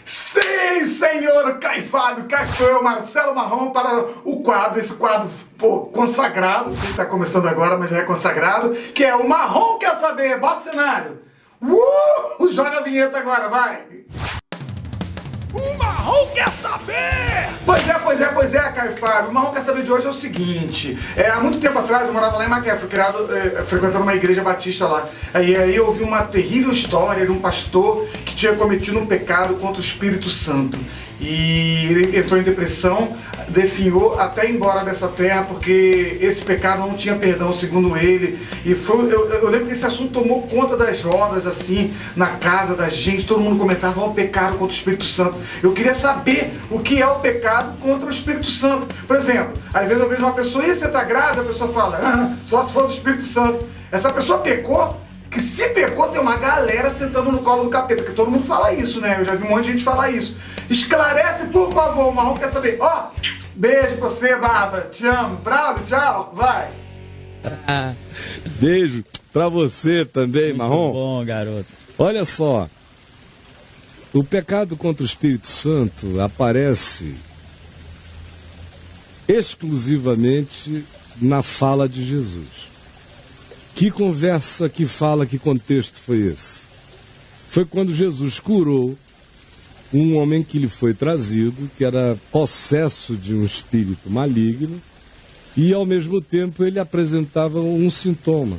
Sim, senhor Caifábio, cá estou eu, Marcelo Marrom, para esse quadro consagrado, que está começando agora, mas já é consagrado, que é o Marrom Quer Saber. Bota o cenário. Joga a vinheta agora, vai. O Marrom Quer Saber! Pois é, Caifábio. O Marrom Quer Saber de hoje é o seguinte. Há muito tempo atrás, eu morava lá em Macaé, fui frequentando uma igreja batista lá. Aí eu ouvi uma terrível história de um pastor que tinha cometido um pecado contra o Espírito Santo. E ele entrou em depressão, definhou até ir embora dessa terra, porque esse pecado não tinha perdão, segundo ele. E eu lembro que esse assunto tomou conta das rodas, assim, na casa da gente. Todo mundo comentava, o pecado contra o Espírito Santo. Eu queria saber o que é o pecado contra o Espírito Santo. Por exemplo, às vezes eu vejo uma pessoa, e você tá grávida? A pessoa fala, só se for do Espírito Santo. Essa pessoa pecou? Que se pecou, tem uma galera sentando no colo do capeta, que todo mundo fala isso, né? Eu já vi um monte de gente falar isso. Esclarece, por favor, o Marrom Quer Saber. Beijo pra você, Barba. Te amo. Bravo, tchau. Vai. Beijo pra você também, Muito Marrom. bom, garoto. Olha só, o pecado contra o Espírito Santo aparece exclusivamente na fala de Jesus. Que conversa, que fala, que contexto foi esse? Foi quando Jesus curou um homem que lhe foi trazido, que era possesso de um espírito maligno, e ao mesmo tempo ele apresentava um sintoma.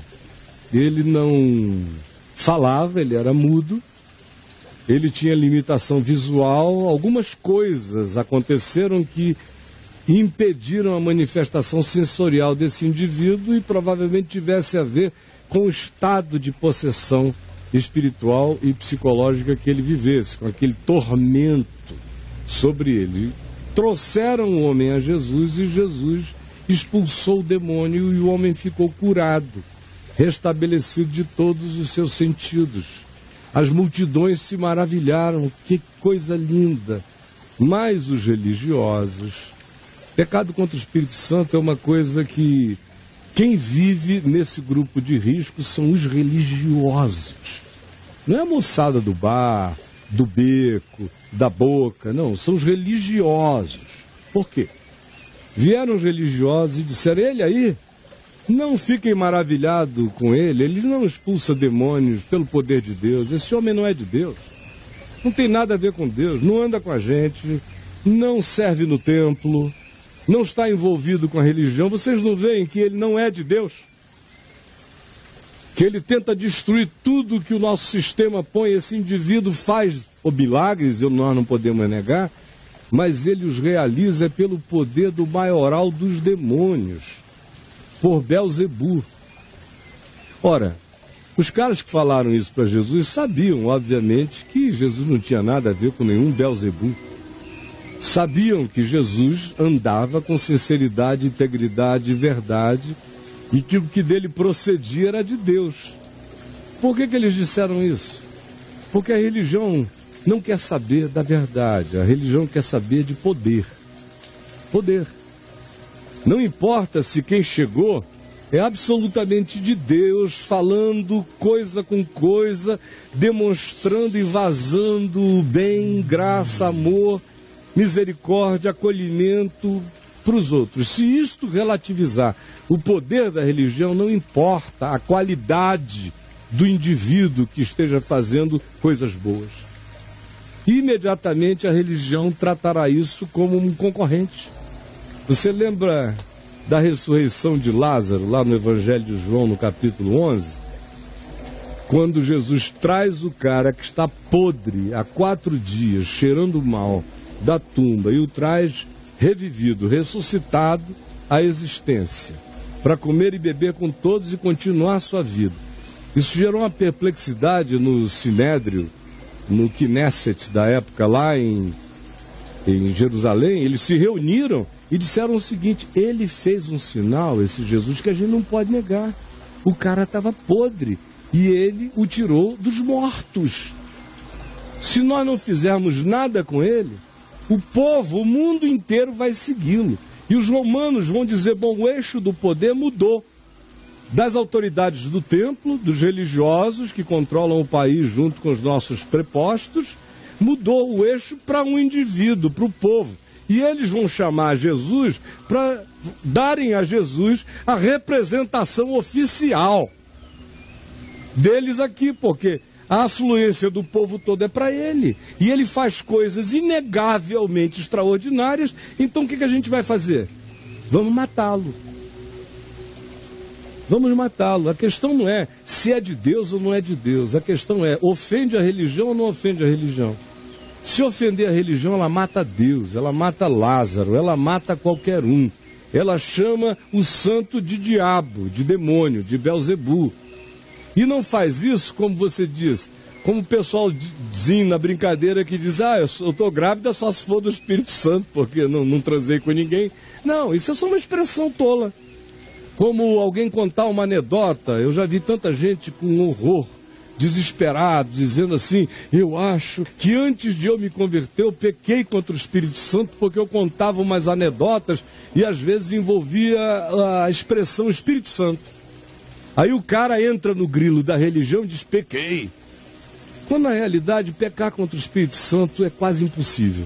Ele não falava, ele era mudo, ele tinha limitação visual, algumas coisas aconteceram que impediram a manifestação sensorial desse indivíduo e provavelmente tivesse a ver com o estado de possessão espiritual e psicológica que ele vivesse, com aquele tormento sobre ele. Trouxeram o homem a Jesus e Jesus expulsou o demônio e o homem ficou curado, restabelecido de todos os seus sentidos. As multidões se maravilharam, que coisa linda. Mas os religiosos... Pecado contra o Espírito Santo é uma coisa que quem vive nesse grupo de risco são os religiosos. Não é a moçada do bar, do beco, da boca, não. São os religiosos. Por quê? Vieram os religiosos e disseram, ele aí, não fiquem maravilhados com ele não expulsa demônios pelo poder de Deus. Esse homem não é de Deus. Não tem nada a ver com Deus, não anda com a gente, não serve no templo, não está envolvido com a religião. Vocês não veem que ele não é de Deus? Que ele tenta destruir tudo que o nosso sistema põe. Esse indivíduo faz milagres, nós não podemos negar, mas ele os realiza pelo poder do maioral dos demônios, por Belzebu. Ora, os caras que falaram isso para Jesus sabiam, obviamente, que Jesus não tinha nada a ver com nenhum Belzebu. Sabiam que Jesus andava com sinceridade, integridade e verdade e que o que dele procedia era de Deus. Por que eles disseram isso? Porque a religião não quer saber da verdade, a religião quer saber de poder. Poder. Não importa se quem chegou é absolutamente de Deus, falando coisa com coisa, demonstrando e vazando bem, graça, amor, misericórdia, acolhimento para os outros. Se isto relativizar o poder da religião, não importa a qualidade do indivíduo que esteja fazendo coisas boas. Imediatamente a religião tratará isso como um concorrente. Você lembra da ressurreição de Lázaro, lá no Evangelho de João, no capítulo 11? Quando Jesus traz o cara que está podre há 4 dias, cheirando mal, da tumba e o traz revivido, ressuscitado à existência, para comer e beber com todos e continuar sua vida. Isso gerou uma perplexidade no Sinédrio, no Knesset da época, lá em Jerusalém. Eles se reuniram e disseram o seguinte: ele fez um sinal, esse Jesus, que a gente não pode negar. O cara estava podre e ele o tirou dos mortos. Se nós não fizermos nada com ele, o povo, o mundo inteiro vai segui-lo. E os romanos vão dizer, bom, o eixo do poder mudou. Das autoridades do templo, dos religiosos que controlam o país junto com os nossos prepostos, mudou o eixo para um indivíduo, para o povo. E eles vão chamar Jesus para darem a Jesus a representação oficial deles aqui, porque a afluência do povo todo é para ele. E ele faz coisas inegavelmente extraordinárias. Então o que a gente vai fazer? Vamos matá-lo. Vamos matá-lo. A questão não é se é de Deus ou não é de Deus. A questão é, ofende a religião ou não ofende a religião? Se ofender a religião, ela mata Deus, ela mata Lázaro, ela mata qualquer um. Ela chama o santo de diabo, de demônio, de Belzebu. E não faz isso, como você diz, como o pessoalzinho na brincadeira que diz, eu estou grávida só se for do Espírito Santo, porque não transei com ninguém. Não, isso é só uma expressão tola. Como alguém contar uma anedota, eu já vi tanta gente com horror, desesperado, dizendo assim, eu acho que antes de eu me converter, eu pequei contra o Espírito Santo, porque eu contava umas anedotas e às vezes envolvia a expressão Espírito Santo. Aí o cara entra no grilo da religião e diz, pequei. Quando na realidade, pecar contra o Espírito Santo é quase impossível.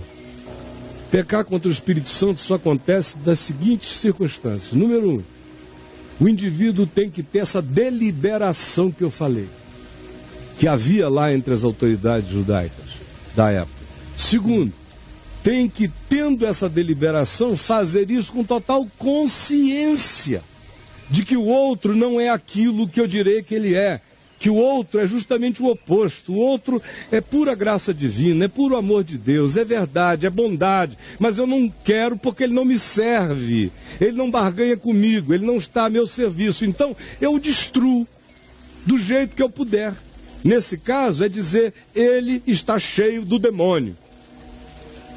Pecar contra o Espírito Santo só acontece das seguintes circunstâncias. Número 1, o indivíduo tem que ter essa deliberação que eu falei, que havia lá entre as autoridades judaicas da época. Segundo, tem que, tendo essa deliberação, fazer isso com total consciência de que o outro não é aquilo que eu direi que ele é, que o outro é justamente o oposto, o outro é pura graça divina, é puro amor de Deus, é verdade, é bondade, mas eu não quero porque ele não me serve, ele não barganha comigo, ele não está a meu serviço, então eu o destruo do jeito que eu puder. Nesse caso é dizer, ele está cheio do demônio,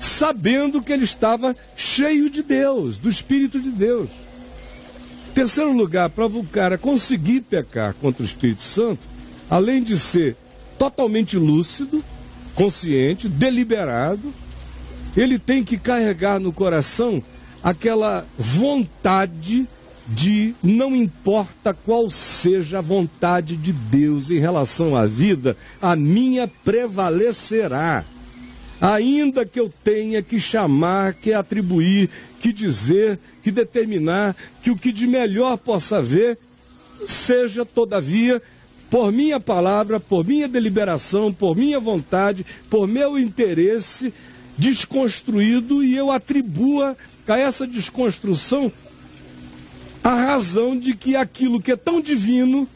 sabendo que ele estava cheio de Deus, do Espírito de Deus. Terceiro lugar, para o cara conseguir pecar contra o Espírito Santo, além de ser totalmente lúcido, consciente, deliberado, ele tem que carregar no coração aquela vontade de, não importa qual seja a vontade de Deus em relação à vida, a minha prevalecerá. Ainda que eu tenha que chamar, que atribuir, que dizer, que determinar, que o que de melhor possa haver, seja, todavia, por minha palavra, por minha deliberação, por minha vontade, por meu interesse desconstruído, e eu atribua a essa desconstrução a razão de que aquilo que é tão divino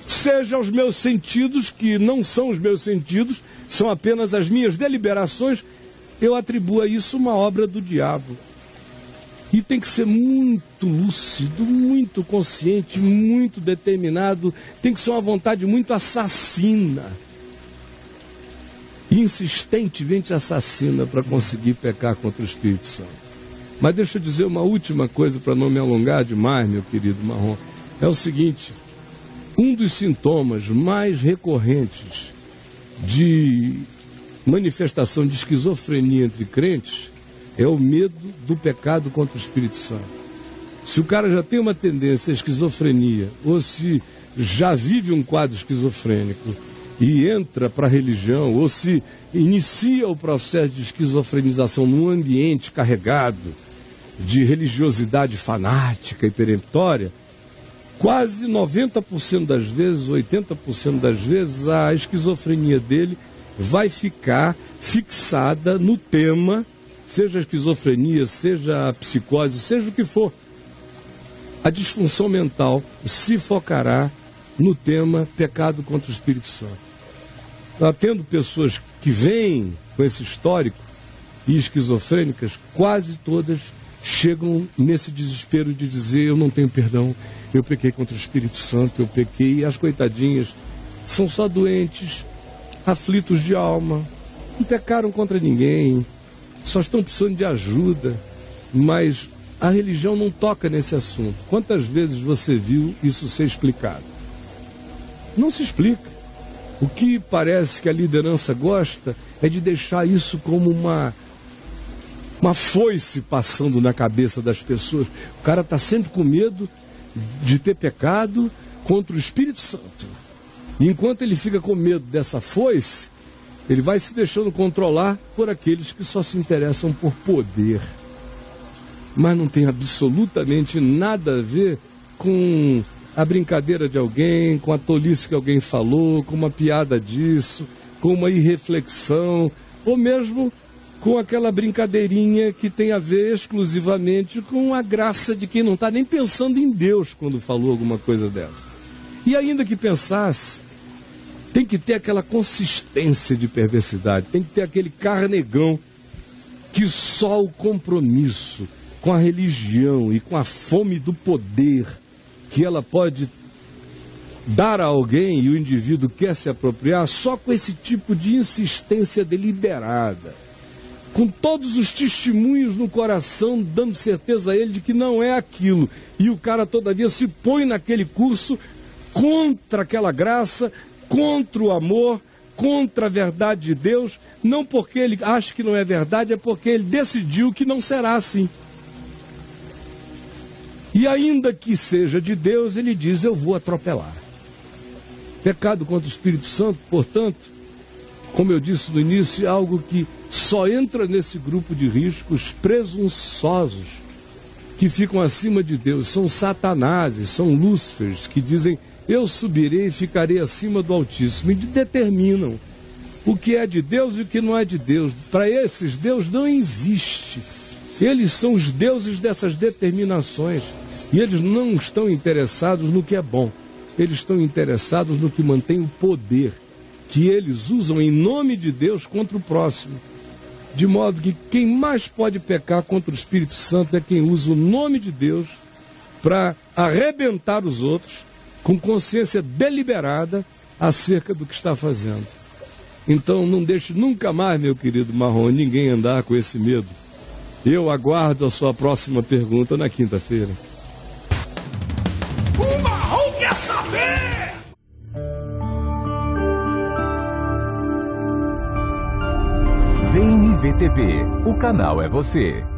seja os meus sentidos, que não são os meus sentidos, são apenas as minhas deliberações, eu atribuo a isso uma obra do diabo. E tem que ser muito lúcido, muito consciente, muito determinado, tem que ser uma vontade muito assassina, insistentemente assassina para conseguir pecar contra o Espírito Santo. Mas deixa eu dizer uma última coisa para não me alongar demais, meu querido Marrom. É o seguinte, um dos sintomas mais recorrentes de manifestação de esquizofrenia entre crentes é o medo do pecado contra o Espírito Santo. Se o cara já tem uma tendência à esquizofrenia, ou se já vive um quadro esquizofrênico e entra para a religião, ou se inicia o processo de esquizofrenização num ambiente carregado de religiosidade fanática e peremptória, quase 90% das vezes, 80% das vezes, a esquizofrenia dele vai ficar fixada no tema, seja a esquizofrenia, seja a psicose, seja o que for. A disfunção mental se focará no tema pecado contra o Espírito Santo. Tendo pessoas que vêm com esse histórico e esquizofrênicas, quase todas chegam nesse desespero de dizer, eu não tenho perdão, eu pequei contra o Espírito Santo, eu pequei, e as coitadinhas são só doentes, aflitos de alma, não pecaram contra ninguém, só estão precisando de ajuda, mas a religião não toca nesse assunto. Quantas vezes você viu isso ser explicado? Não se explica. O que parece que a liderança gosta é de deixar isso como uma foice passando na cabeça das pessoas. O cara está sempre com medo de ter pecado contra o Espírito Santo. E enquanto ele fica com medo dessa foice, Ele vai se deixando controlar por aqueles que só se interessam por poder. Mas não tem absolutamente nada a ver com a brincadeira de alguém, com a tolice que alguém falou, com uma piada disso, com uma irreflexão, ou mesmo com aquela brincadeirinha que tem a ver exclusivamente com a graça de quem não está nem pensando em Deus quando falou alguma coisa dessa. E ainda que pensasse, tem que ter aquela consistência de perversidade, tem que ter aquele carnegão que só o compromisso com a religião e com a fome do poder que ela pode dar a alguém e o indivíduo quer se apropriar, só com esse tipo de insistência deliberada, com todos os testemunhos no coração, dando certeza a ele de que não é aquilo, e o cara todavia se põe naquele curso contra aquela graça, contra o amor, contra a verdade de Deus, não porque ele acha que não é verdade, é porque ele decidiu que não será assim. E ainda que seja de Deus, ele diz, eu vou atropelar. Pecado contra o Espírito Santo, portanto, como eu disse no início, é algo que só entra nesse grupo de riscos presunçosos, que ficam acima de Deus. São satanases, são lúcifers, que dizem, eu subirei e ficarei acima do Altíssimo, e determinam o que é de Deus e o que não é de Deus. Para esses, Deus não existe. Eles são os deuses dessas determinações. E eles não estão interessados no que é bom. Eles estão interessados no que mantém o poder, que eles usam em nome de Deus contra o próximo. De modo que quem mais pode pecar contra o Espírito Santo é quem usa o nome de Deus para arrebentar os outros com consciência deliberada acerca do que está fazendo. Então não deixe nunca mais, meu querido Marrone, ninguém andar com esse medo. Eu aguardo a sua próxima pergunta na quinta-feira. O Marrom quer saber! VNV TV, o canal é você.